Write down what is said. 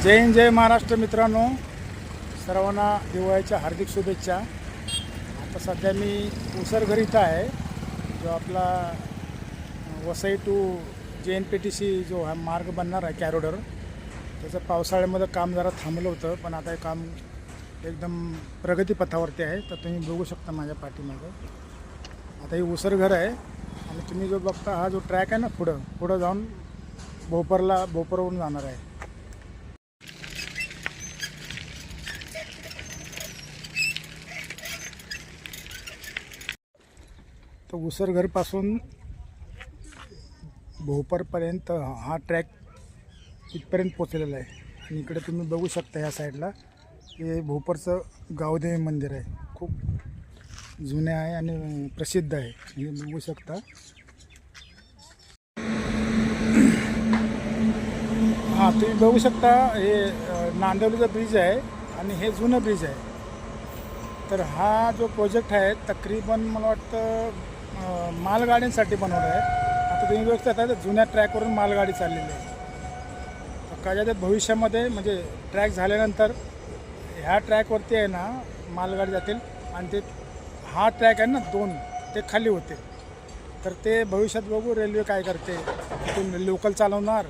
जय हिंद जय महाराष्ट्र मित्रांनो, सर्वांना दिवाळीच्या हार्दिक शुभेच्छा। आता सध्या मी उसरघर इथं आहे, जो आपला वसई टू JNPTC जो हा मार्ग बनणार आहे कॅरोडर, त्याचं पावसाळ्यामध्ये काम जरा थांबलं होतं, पण आता हे काम एकदम प्रगतीपथावरती आहे। तर तुम्ही बघू शकता माझ्या पाठीमागे आता हे उसरघर आहे आणि तुम्ही जो बघता हा जो ट्रॅक आहे ना, पुढं जाऊन भोपरवरून जाणार आहे। तर उसरघरपासून भोपरपर्यंत हा ट्रॅक इथपर्यंत पोचलेला आहे आणि इकडे तुम्ही बघू शकता या साईडला हे भोपरचं गावदेवी मंदिर आहे, खूप जुने आहे आणि प्रसिद्ध आहे, हे बघू शकता। हां, तुम्ही बघू शकता हे नांदवलीचा ब्रिज आहे आणि हे जुनं ब्रिज आहे। तर हा जो प्रोजेक्ट आहे तकरीबन मला वाटतं मालगाड्यांसाठी बनवला आहे। आता तुम्ही बघू शकता जुन्या ट्रॅकवरून मालगाडी चाललेली आहे। तर कदाचित भविष्यामध्ये म्हणजे ट्रॅक झाल्यानंतर ह्या ट्रॅकवरती आहे ना मालगाडी जातील आणि ते हा ट्रॅक आहे ना दोन ते खाली होते। तर ते भविष्यात बघू रेल्वे काय करते, लोकल चालवणार